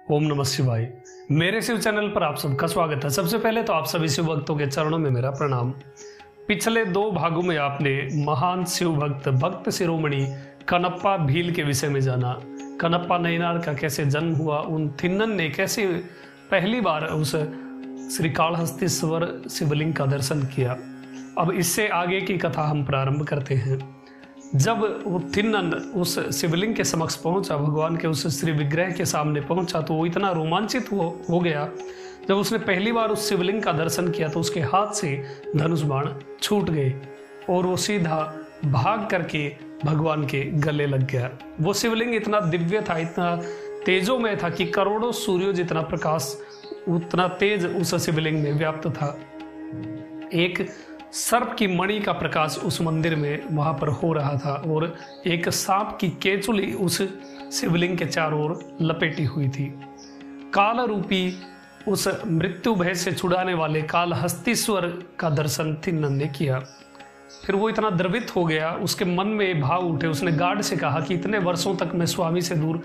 ओम नमः शिवाय। मेरे शिव चैनल पर आप सबका स्वागत है। सबसे पहले तो आप सभी शिव भक्तों के चरणों में मेरा प्रणाम। पिछले 2 भागों में आपने महान शिव भक्त शिरोमणि कनप्पा भील के विषय में जाना। कनप्पा नयनार का कैसे जन्म हुआ, उन थिन्नन ने कैसे पहली बार उस श्रीकालहस्तीश्वर शिवलिंग का दर्शन किया। अब इससे आगे की कथा हम प्रारंभ करते हैं। जब वो थिन्नन उस शिवलिंग के समक्ष पहुंचा, भगवान के उस श्री विग्रह के सामने पहुंचा, तो वो इतना रोमांचित हो गया। जब उसने पहली बार उस शिवलिंग का दर्शन किया तो उसके हाथ से धनुष बाण छूट गए और वो सीधा भाग करके भगवान के गले लग गया। वो शिवलिंग इतना दिव्य था, इतना तेजोमय था कि करोड़ों सूर्यों जितना प्रकाश उतना तेज उस शिवलिंग में व्याप्त था। एक सर्प की मणि का प्रकाश उस मंदिर में वहां पर हो रहा था और एक सांप की केचुली उस शिवलिंग के चारों ओर लपेटी हुई थी। काल रूपी उस मृत्यु भय से छुड़ाने वाले कालहस्तीश्वर का दर्शन थिन्नन ने किया। फिर वो इतना द्रवित हो गया, उसके मन में भाव उठे। उसने गार्ड से कहा कि इतने वर्षों तक मैं स्वामी से दूर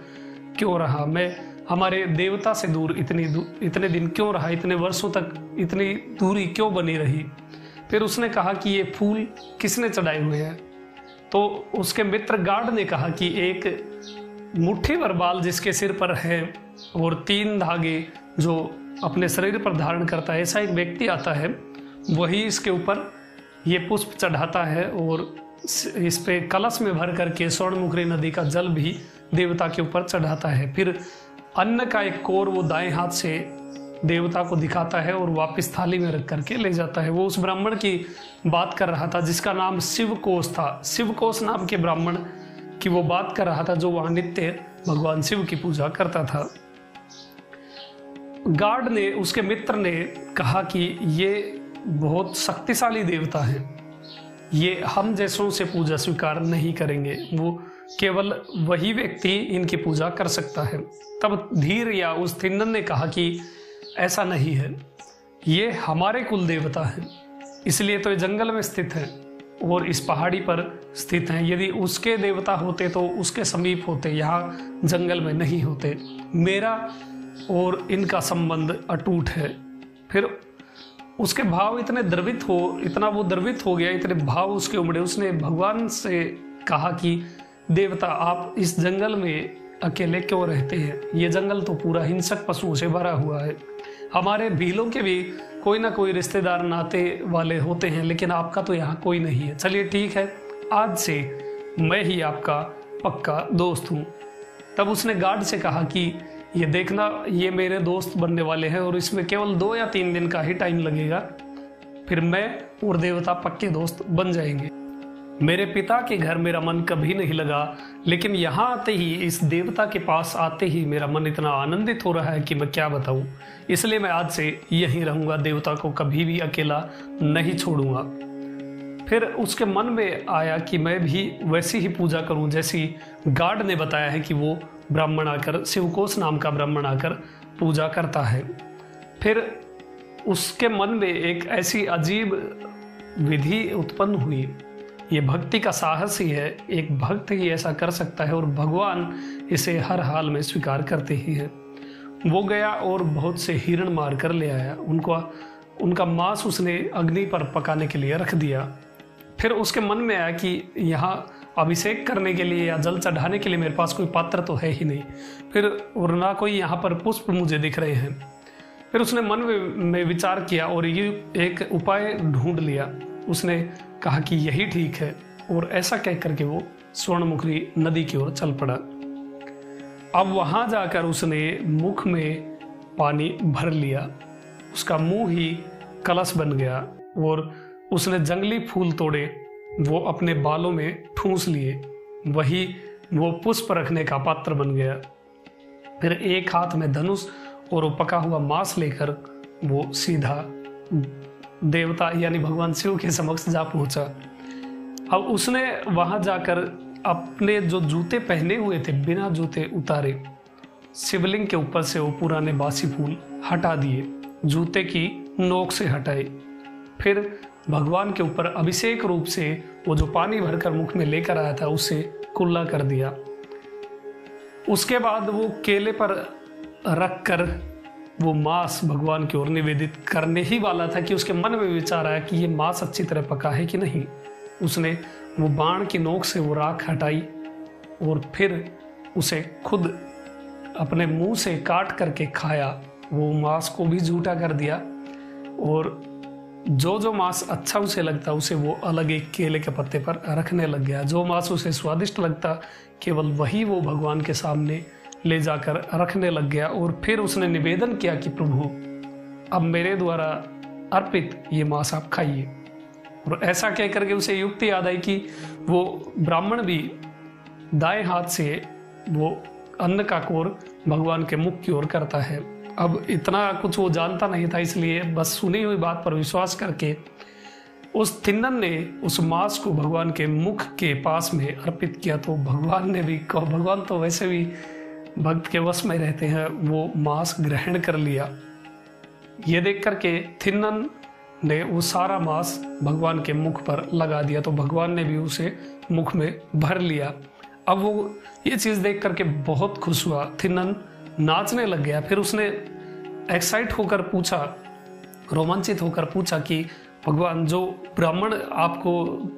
क्यों रहा, मैं हमारे देवता से दूर इतने दिन क्यों रहा, इतने वर्षों तक इतनी दूरी क्यों बनी रही। फिर उसने कहा कि ये फूल किसने चढ़ाए हुए हैं। तो उसके मित्र गार्ड ने कहा कि एक मुट्ठी भर बाल जिसके सिर पर है और 3 धागे जो अपने शरीर पर धारण करता है, ऐसा एक व्यक्ति आता है, वही इसके ऊपर ये पुष्प चढ़ाता है और इस पे कलश में भर करके स्वर्णमुखी नदी का जल भी देवता के ऊपर चढ़ाता है। फिर अन्न का एक कोर वो दाएं हाथ से देवता को दिखाता है और वापस थाली में रख करके ले जाता है। वो उस ब्राह्मण की बात कर रहा था जिसका नाम शिवकोश था। शिवकोश नाम के ब्राह्मण की वो बात कर रहा था जो वहां नित्य भगवान शिव की पूजा करता था। गार्ड ने, उसके मित्र ने कहा कि ये बहुत शक्तिशाली देवता है, ये हम जैसों से पूजा स्वीकार नहीं करेंगे, वो केवल वही व्यक्ति इनकी पूजा कर सकता है। तब धीर या उस थिन्नन ने कहा कि ऐसा नहीं है, ये हमारे कुल देवता है, इसलिए तो ये जंगल में स्थित है और इस पहाड़ी पर स्थित है। यदि उसके देवता होते तो उसके समीप होते, यहाँ जंगल में नहीं होते। मेरा और इनका संबंध अटूट है। फिर उसके भाव इतना वो द्रवित हो गया, इतने भाव उसके उमड़े। उसने भगवान से कहा कि देवता, आप इस जंगल में अकेले क्यों रहते हैं? ये जंगल तो पूरा हिंसक पशुओं से भरा हुआ है। हमारे भीलों के भी कोई ना कोई रिश्तेदार नाते वाले होते हैं, लेकिन आपका तो यहाँ कोई नहीं है। चलिए ठीक है, आज से मैं ही आपका पक्का दोस्त हूँ। तब उसने गार्ड से कहा कि ये देखना, ये मेरे दोस्त बनने वाले हैं और इसमें केवल 2 या 3 दिन का ही टाइम लगेगा, फिर मैं और देवता पक्के दोस्त बन जाएंगे। मेरे पिता के घर मेरा मन कभी नहीं लगा, लेकिन यहाँ आते ही, इस देवता के पास आते ही मेरा मन इतना आनंदित हो रहा है कि मैं क्या बताऊँ। इसलिए मैं आज से यहीं रहूँगा, देवता को कभी भी अकेला नहीं छोड़ूंगा। फिर उसके मन में आया कि मैं भी वैसी ही पूजा करूँ जैसी गार्ड ने बताया है कि वो ब्राह्मण आकर, शिवकोश नाम का ब्राह्मण आकर पूजा करता है। फिर उसके मन में एक ऐसी अजीब विधि उत्पन्न हुई। ये भक्ति का साहस ही है, एक भक्त ही ऐसा कर सकता है और भगवान इसे हर हाल में स्वीकार करते ही हैं। वो गया और बहुत से हिरण मार कर ले आया। उनका मांस उसने अग्नि पर पकाने के लिए रख दिया। फिर उसके मन में आया कि यहाँ अभिषेक करने के लिए या जल चढ़ाने के लिए मेरे पास कोई पात्र तो है ही नहीं, फिर और ना कोई यहाँ पर पुष्प मुझे दिख रहे हैं। फिर उसने मन में विचार किया और ये एक उपाय ढूंढ लिया। उसने कहा कि यही ठीक है और ऐसा कह करके वो स्वर्णमुखी नदी की ओर चल पड़ा। अब वहां जाकर उसने मुख में पानी भर लिया, उसका मुंह ही कलश बन गया और उसने जंगली फूल तोड़े, वो अपने बालों में ठूंस लिए, वही वो पुष्प रखने का पात्र बन गया। फिर एक हाथ में धनुष और वो पका हुआ मांस लेकर वो सीधा देवता यानी भगवान शिव के समक्ष जा पहुंचा। अब उसने वहां जाकर अपने जो जूते पहने हुए थे बिना जूते उतारे शिवलिंग के ऊपर से वो पुराने बासी फूल हटा दिए, जूते की नोक से हटाए। फिर भगवान के ऊपर अभिषेक रूप से वो जो पानी भरकर मुख में लेकर आया था उसे कुल्ला कर दिया। उसके बाद वो केले पर रख कर वो मांस भगवान की ओर निवेदित करने ही वाला था कि उसके मन में विचार आया कि ये मांस अच्छी तरह पका है कि नहीं। उसने वो बाण की नोक से वो राख हटाई और फिर उसे खुद अपने मुंह से काट करके खाया। वो मांस को भी झूठा कर दिया और जो जो मांस अच्छा उसे लगता उसे वो अलग एक केले के पत्ते पर रखने लग गया। जो मांस उसे स्वादिष्ट लगता केवल वही वो भगवान के सामने ले जाकर रखने लग गया और फिर उसने निवेदन किया कि प्रभु, अब मेरे द्वारा अर्पित ये मांस आप खाइए। और ऐसा कह करके उसे युक्ति याद आई कि वो ब्राह्मण भी दाएं हाथ से वो अन्न का कोर भगवान के मुख की ओर करता है। अब इतना कुछ वो जानता नहीं था, इसलिए बस सुनी हुई बात पर विश्वास करके उस थिन्नन ने उस मांस को भगवान के मुख के पास में अर्पित किया। तो भगवान ने भी, भगवान तो वैसे भी भक्त के वश में रहते हैं, वो मांस ग्रहण कर लिया। ये देख करके थिन्नन ने वो सारा मांस भगवान के मुख पर लगा दिया, तो भगवान ने भी उसे मुख में भर लिया। अब वो ये चीज देख करके बहुत खुश हुआ, थिन्नन नाचने लग गया। फिर उसने एक्साइट होकर पूछा, रोमांचित होकर पूछा कि भगवान, जो ब्राह्मण आपको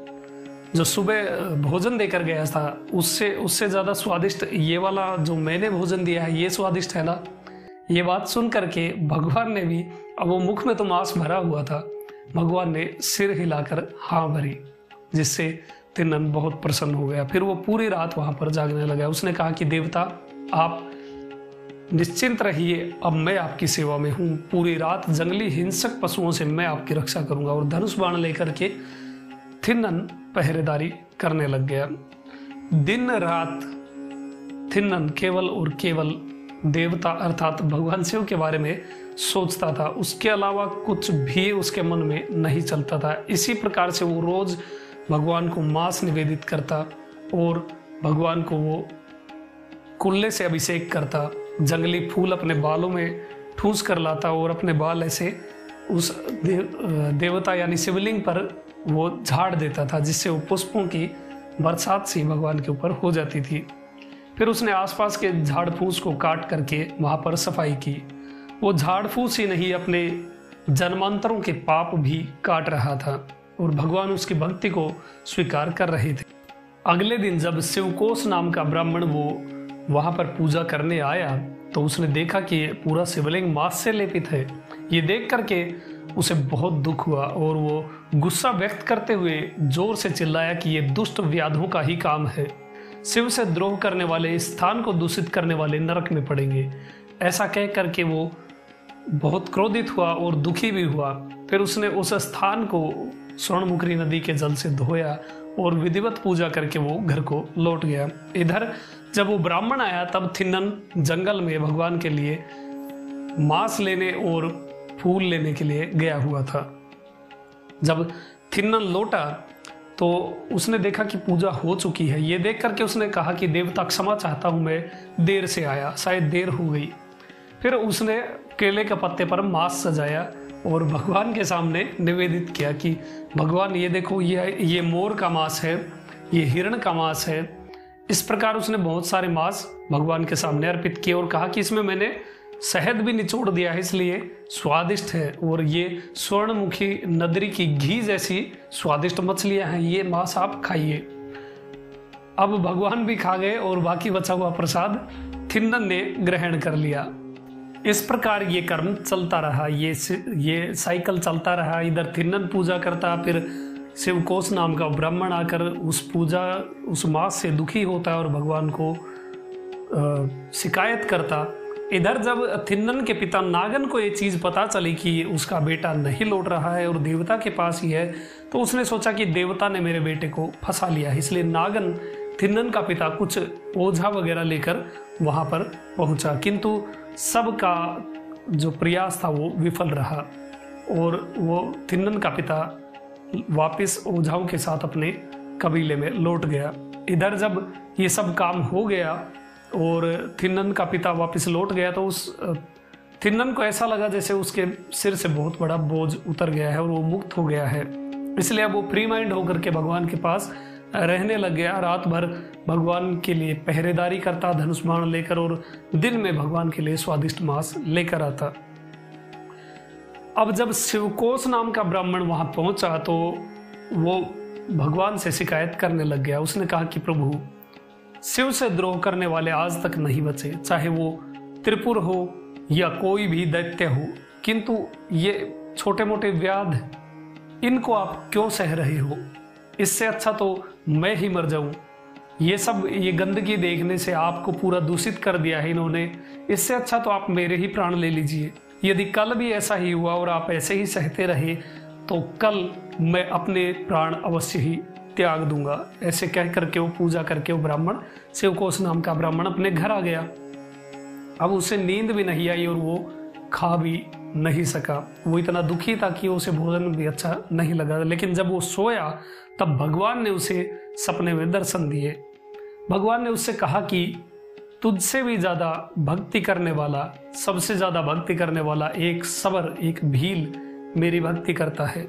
जो सुबह भोजन देकर गया था उससे ज्यादा स्वादिष्ट ये वाला जो मैंने भोजन दिया है ये स्वादिष्ट है ना। ये बात सुन करके भगवान ने भी, अब वो मुख में तो मांस भरा हुआ था, भगवान ने सिर हिलाकर हाँ भरी, जिससे थिन्नन बहुत प्रसन्न हो गया। फिर वो पूरी रात वहां पर जागने लगा। उसने कहा कि देवता, आप निश्चिंत रहिए, अब मैं आपकी सेवा में हूँ। पूरी रात जंगली हिंसक पशुओं से मैं आपकी रक्षा करूंगा। और धनुष बाण लेकर के थिन्नन पहरेदारी करने लग गया। दिन रात थिन्नन केवल और केवल देवता अर्थात भगवान शिव के बारे में सोचता था, उसके अलावा कुछ भी उसके मन में नहीं चलता था। इसी प्रकार से वो रोज भगवान को मांस निवेदित करता और भगवान को वो कुल्ले से अभिषेक करता, जंगली फूल अपने बालों में ठूस कर लाता और अपने बाल ऐसे उस देवता यानी शिवलिंग पर वो झाड़ देता था, जिससे वो पुष्पों की बरसात सी भगवान के ऊपर हो जाती थी। फिर उसने आसपास के झाड़ फूस को काट करके वहां पर सफाई की। वो झाड़ फूस ही नहीं, अपने जन्मांतरों के पाप भी काट रहा था और भगवान उसकी भक्ति को स्वीकार कर रहे थे। अगले दिन जब शिवकोश नाम का ब्राह्मण वो वहां पर पूजा करने आया तो उसने देखा कि ये पूरा शिवलिंग मांस से लेपित है। ये देख करके उसे बहुत दुख हुआ और वो गुस्सा व्यक्त करते हुए जोर से चिल्लाया कि ये दुष्ट व्याधों का ही काम है। शिव से द्रोह करने वाले, इस स्थान को दूषित करने वाले नरक में पड़ेंगे। ऐसा कह करके वो बहुत क्रोधित हुआ और दुखी भी हुआ। फिर उसने उस स्थान को स्वर्णमुखी नदी के जल से धोया और विधिवत पूजा करके वो घर को लौट गया। इधर जब वो ब्राह्मण आया तब थिन्नन जंगल में भगवान के लिए मांस लेने और फूल लेने के लिए गया हुआ था। जब थिन्नन लौटा तो उसने देखा कि पूजा हो चुकी है। ये देख करके उसने कहा कि देवता क्षमा चाहता हूं, मैं देर से आया, शायद देर हो गई। फिर उसने केले के पत्ते पर मांस सजाया और भगवान के सामने निवेदित किया कि भगवान ये देखो, ये मोर का मांस है, ये हिरण का मांस है। इस प्रकार उसने बहुत सारे मांस भगवान के सामने अर्पित किए और कहा कि इसमें मैंने शहद भी निचोड़ दिया है, इसलिए स्वादिष्ट है। और ये स्वर्णमुखी नदरी की घी जैसी स्वादिष्ट मछलियां हैं, ये मांस आप खाइए। अब भगवान भी खा गए और बाकी बचा हुआ प्रसाद थिन्नन ने ग्रहण कर लिया। इस प्रकार ये कर्म चलता रहा, ये साइकिल चलता रहा। इधर थिन्नन पूजा करता, फिर शिवकोश नाम का ब्राह्मण आकर उस मांस से दुखी होता है और भगवान को शिकायत करता। इधर जब थिन्नन के पिता नागन को ये चीज पता चली कि उसका बेटा नहीं लौट रहा है और देवता के पास ही है, तो उसने सोचा कि देवता ने मेरे बेटे को फंसा लिया है। इसलिए नागन, थिन्नन का पिता, कुछ ओझा वगैरह लेकर वहां पर पहुंचा, किंतु सबका जो प्रयास था वो विफल रहा और वो थिन्नन का पिता वापस ओझाओं के साथ अपने कबीले में लौट गया। इधर जब ये सब काम हो गया और थिन्नन का पिता वापस लौट गया तो उस थिन्नन को ऐसा लगा जैसे उसके सिर से बहुत बड़ा बोझ उतर गया है और वो मुक्त हो गया है। इसलिए अब वो फ्री माइंड होकर के भगवान के पास रहने लग गया। रात भर भगवान के लिए पहरेदारी करता धनुष बाण लेकर, और दिन में भगवान के लिए स्वादिष्ट मांस लेकर आता। अब जब शिवकोश नाम का ब्राह्मण वहां पहुंचा तो वो भगवान से शिकायत करने लग गया। उसने कहा कि प्रभु, शिव से द्रोह करने वाले आज तक नहीं बचे, चाहे वो त्रिपुर हो या कोई भी दैत्य हो, किंतु ये छोटे मोटे व्याध, इनको आप क्यों सह रहे हो? इससे अच्छा तो मैं ही मर जाऊं। ये गंदगी देखने से आपको पूरा दूषित कर दिया है इन्होंने, इससे अच्छा तो आप मेरे ही प्राण ले लीजिए। यदि कल भी ऐसा ही हुआ और आप ऐसे ही सहते रहे तो कल मैं अपने प्राण अवश्य ही त्याग दूंगा। ऐसे कह करके वो पूजा करके वो ब्राह्मण, शिवकोश नाम का ब्राह्मण, अपने घर आ गया। अब उसे नींद भी नहीं आई और वो खा भी नहीं सका। वो इतना दुखी था कि उसे भोजन भी अच्छा नहीं लगा। लेकिन जब वो सोया तब भगवान ने उसे सपने में दर्शन दिए। भगवान ने उससे कहा कि तुझसे भी ज्यादा भक्ति करने वाला, सबसे ज्यादा भक्ति करने वाला एक सबर, एक भील मेरी भक्ति करता है।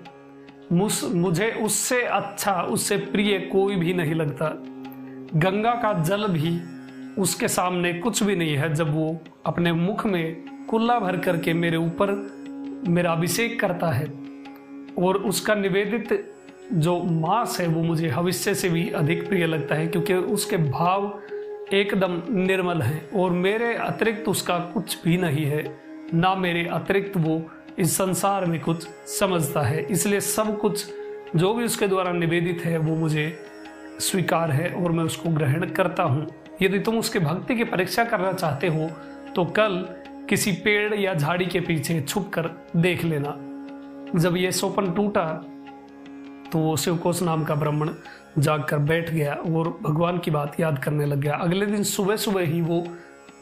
मुझे उससे अच्छा, उससे प्रिय कोई भी नहीं लगता। गंगा का जल भी उसके सामने कुछ भी नहीं है। जब वो अपने मुख में कुल्ला भर करके मेरे ऊपर मेरा अभिषेक करता है, और उसका निवेदित जो मांस है वो मुझे हविष्य से भी अधिक प्रिय लगता है, क्योंकि उसके भाव एकदम निर्मल हैं और मेरे अतिरिक्त उसका कुछ भी नहीं है। ना मेरे अतिरिक्त वो इस संसार में कुछ समझता है। इसलिए सब कुछ जो भी उसके द्वारा निवेदित है वो मुझे स्वीकार है और मैं उसको ग्रहण करता हूँ। यदि तुम उसकी भक्ति की परीक्षा करना चाहते हो तो कल किसी पेड़ या झाड़ी के पीछे छुप कर देख लेना। जब ये स्वप्न टूटा तो वो शिवकोश नाम का ब्राह्मण जाग कर बैठ गया और भगवान की बात याद करने लग गया। अगले दिन सुबह सुबह ही वो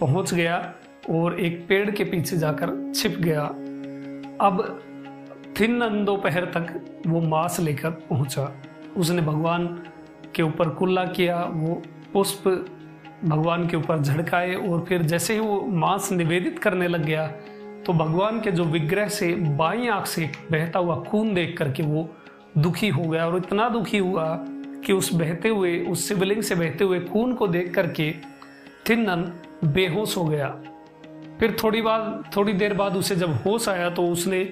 पहुंच गया और एक पेड़ के पीछे जाकर छिप गया। अब थिन्न दोपहर तक वो मांस लेकर पहुंचा। उसने भगवान के ऊपर कुल्ला किया, वो पुष्प भगवान के ऊपर झड़काए, और फिर जैसे ही वो मांस निवेदित करने लग गया तो भगवान के जो विग्रह से बाईं आंख से बहता हुआ खून देख करके वो दुखी हो गया। और इतना दुखी हुआ कि उस शिवलिंग से बहते हुए खून को देख करके थिन्नन बेहोश हो गया। फिर थोड़ी देर बाद उसे जब होश आया तो उसने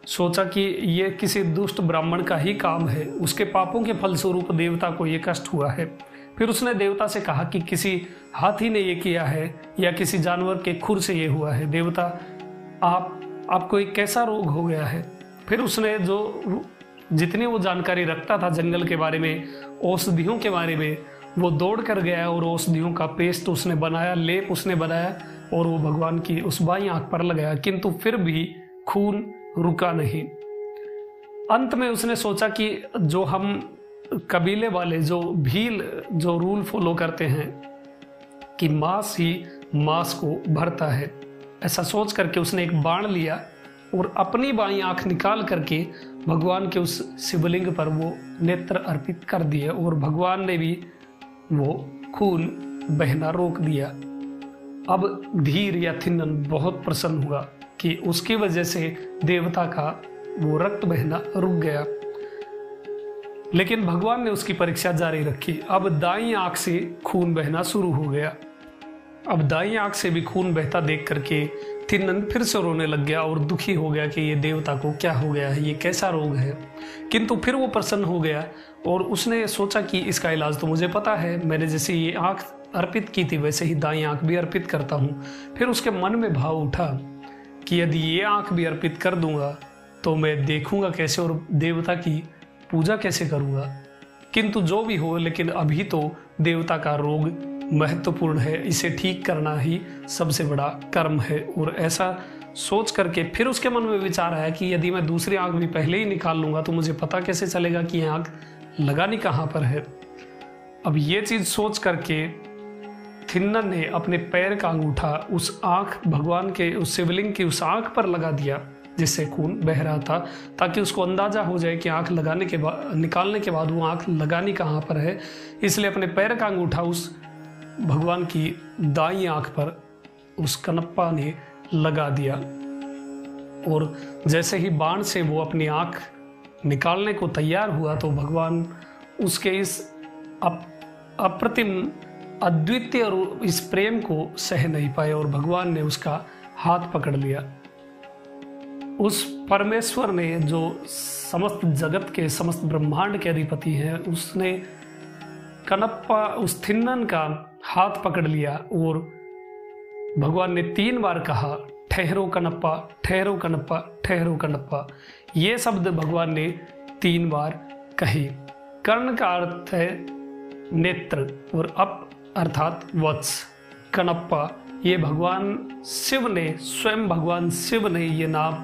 सोचा कि ये किसी दुष्ट ब्राह्मण का ही काम है, उसके पापों के फलस्वरूप देवता को ये कष्ट हुआ है। फिर उसने देवता से कहा कि किसी हाथी ने ये किया है या किसी जानवर के खुर से ये हुआ है। देवता, आपको एक कैसा रोग हो गया है? फिर उसने जितनी वो जानकारी रखता था जंगल के बारे में, औषधियों के बारे में, वो दौड़ कर गया और औषधियों का पेस्ट उसने बनाया, लेप उसने बनाया और वो भगवान की उस बाईं आंख पर लगाया, किंतु फिर भी खून रुका नहीं। अंत में उसने सोचा कि जो हम कबीले वाले, जो भील जो रूल फॉलो करते हैं कि मांस ही मांस को भरता है, ऐसा सोच करके उसने एक बाण लिया और अपनी बाईं आंख निकाल करके भगवान के उस शिवलिंग पर वो नेत्र अर्पित कर दिए और भगवान ने भी वो खून बहना रोक दिया। अब धीर या थिन्नन बहुत प्रसन्न हुआ कि उसकी वजह से देवता का वो रक्त बहना रुक गया। लेकिन भगवान ने उसकी परीक्षा जारी रखी। अब दाईं आंख से खून बहना शुरू हो गया। अब दाईं आंख से भी खून बहता देख करके थिन्नन फिर से रोने लग गया और दुखी हो गया कि ये देवता को क्या हो गया है, ये कैसा रोग है। किंतु फिर वो प्रसन्न हो गया और उसने सोचा कि इसका इलाज तो मुझे पता है, मैंने जैसे ये आंख अर्पित की थी वैसे ही दाईं आंख भी अर्पित करता हूँ। फिर उसके मन में भाव उठा कि यदि ये आंख भी अर्पित कर दूंगा तो मैं देखूंगा कैसे और देवता की पूजा कैसे करूंगा। किंतु जो भी हो, लेकिन अभी तो देवता का रोग महत्वपूर्ण है, इसे ठीक करना ही सबसे बड़ा कर्म है। और ऐसा सोच करके फिर उसके मन में विचार आया कि यदि मैं दूसरी आंख भी पहले ही निकाल लूंगा तो मुझे पता कैसे चलेगा कि यह आंख लगानी कहाँ पर है। अब ये चीज सोच करके थिन्नन ने अपने पैर का अंगूठा उस आंख, भगवान के उस शिवलिंग की उस आंख पर लगा दिया जिससे खून बह रहा था, ताकि उसको अंदाजा हो जाए कि आंख लगाने के बाद, निकालने के बाद वो आंख लगानी कहाँ पर है। इसलिए अपने पैर का अंगूठा उस भगवान की दाईं आंख पर उस कनप्पा ने लगा दिया और जैसे ही बाण से वो अपनी आंख निकालने को तैयार हुआ तो भगवान उसके इस अप्रतिम अद्वितीय इस प्रेम को सह नहीं पाए और भगवान ने उसका हाथ पकड़ लिया। उस परमेश्वर ने, जो समस्त जगत के, समस्त ब्रह्मांड के अधिपति हैं, उसने कनप्पा, उस थिन्नन का हाथ पकड़ लिया और भगवान ने 3 बार कहा, ठहरो कनप्पा, ठहरो कनप्पा, ठहरो कनप्पा। ये शब्द भगवान ने 3 बार कहे। कर्ण का अर्थ है नेत्र और अप अर्थात वत्स। कनप्पा, ये भगवान शिव ने, स्वयं भगवान शिव ने ये नाम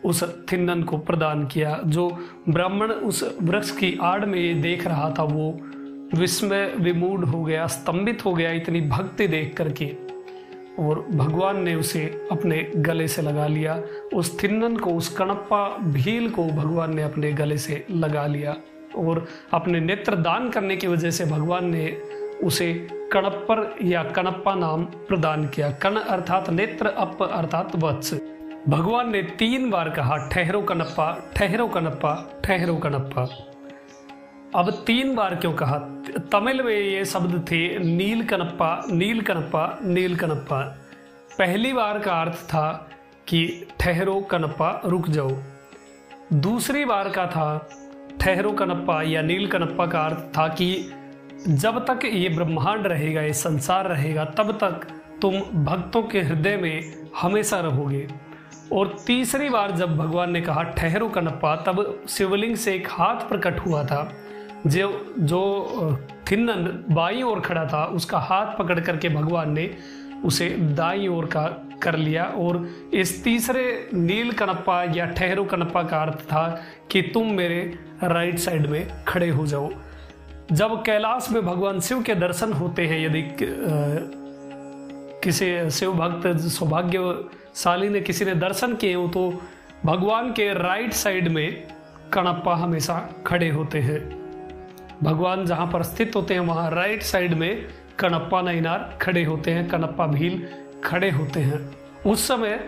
उस थिन्नन को प्रदान किया। जो ब्राह्मण उस वृक्ष की आड़ में ये देख रहा था वो विस्मय विमूढ़ हो गया, स्तंभित हो गया इतनी भक्ति देख करके, और भगवान ने उसे अपने गले से लगा लिया। उस थिन्नन को, उस कनप्पा भील को भगवान ने अपने गले से लगा लिया और अपने नेत्र दान करने की वजह से भगवान ने उसे कणप्पर या कनप्पा नाम प्रदान किया। कण अर्थात नेत्र, अप अर्थात वत्स। भगवान ने 3 बार कहा, ठहरो कनप्पा, ठहरो कनप्पा, ठहरो कनप्पा। अब 3 बार क्यों कहा? तमिल में ये शब्द थे नील कनप्पा, नील कनप्पा, नील कनप्पा। पहली बार का अर्थ था कि ठहरो कनप्पा, रुक जाओ। दूसरी बार का था ठहरो कनप्पा या नील कनप्पा का अर्थ था कि जब तक ये ब्रह्मांड रहेगा, ये संसार रहेगा, तब तक तुम भक्तों के हृदय में हमेशा रहोगे। और तीसरी बार जब भगवान ने कहा ठहरो कनप्पा, तब शिवलिंग से एक हाथ प्रकट हुआ था। जो थिन्नन बाईं ओर खड़ा था, उसका हाथ पकड़ करके भगवान ने उसे दाईं ओर का कर लिया। और इस तीसरे नील कनप्पा या ठहरो कनप्पा का अर्थ था कि तुम मेरे राइट साइड में खड़े हो जाओ। जब कैलाश में भगवान शिव के दर्शन होते हैं, यदि किसी शिव भक्त सौभाग्यशाली ने किसी ने दर्शन किए हो, तो भगवान के राइट साइड में कनप्पा हमेशा खड़े होते हैं। भगवान जहां पर स्थित होते हैं वहां राइट साइड में कनप्पा नैनार खड़े होते हैं, कनप्पा भील खड़े होते हैं। उस समय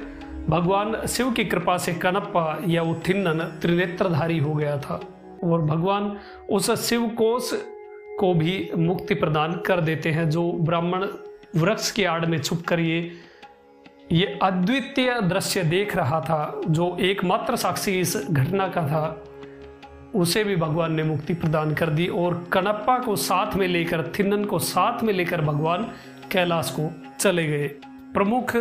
भगवान शिव की कृपा से कनप्पा या वो थिन्नन त्रिनेत्रधारी हो गया था और भगवान उस शिव कोश को भी मुक्ति प्रदान कर देते हैं। जो ब्राह्मण वृक्ष की आड़ में छुपकर ये अद्वितीय दृश्य देख रहा था, जो एकमात्र साक्षी इस घटना का था, उसे भी भगवान ने मुक्ति प्रदान कर दी। और कनप्पा को साथ में लेकर, थिन्नन को साथ में लेकर भगवान कैलाश को चले गए। प्रमुख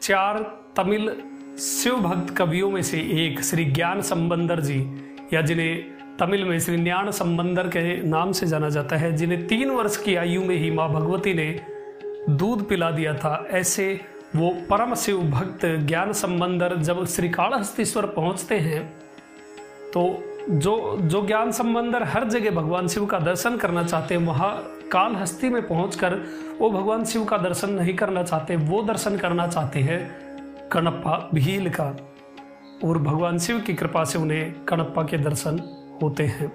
4 तमिल शिव भक्त कवियों में से एक श्री ज्ञान संबंदर जी, या जिन्हें तमिल में श्री ज्ञान संबंदर के नाम से जाना जाता है, जिन्हें 3 वर्ष की आयु में ही माँ भगवती ने दूध पिला दिया था, ऐसे वो परम शिव भक्त ज्ञान संबंदर जब श्री कालहस्तीश्वर पहुंचते हैं, तो जो ज्ञान संबंदर हर जगह भगवान शिव का दर्शन करना चाहते हैं, वहां कालहस्ती में पहुंचकर वो भगवान शिव का दर्शन नहीं करना चाहते, वो दर्शन करना चाहते हैं कनप्पा भील का। और भगवान शिव की कृपा से उन्हें कनप्पा के दर्शन होते हैं।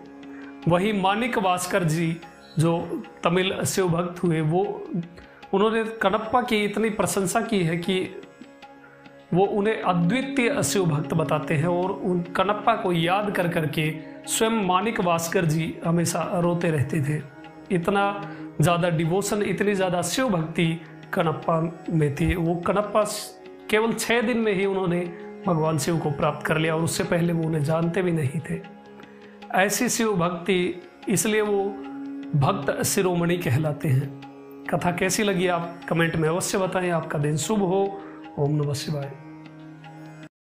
वही मानिक वास्कर जी, जो तमिल शिव भक्त हुए, उन्होंने कनप्पा की इतनी प्रशंसा की है कि वो उन्हें अद्वितीय शिव भक्त बताते हैं। और उन कनप्पा को याद कर करके स्वयं मानिक वास्कर जी हमेशा रोते रहते थे। इतना ज़्यादा डिवोशन, इतनी ज़्यादा शिव भक्ति कनप्पा में थी। वो कनप्पा केवल 6 दिन में ही उन्होंने भगवान शिव को प्राप्त कर लिया और उससे पहले वो उन्हें जानते भी नहीं थे। ऐसी शिव भक्ति, इसलिए वो भक्त शिरोमणि कहलाते हैं। कथा कैसी लगी आप कमेंट में अवश्य बताएं। आपका दिन शुभ हो। ओम नमः शिवाय।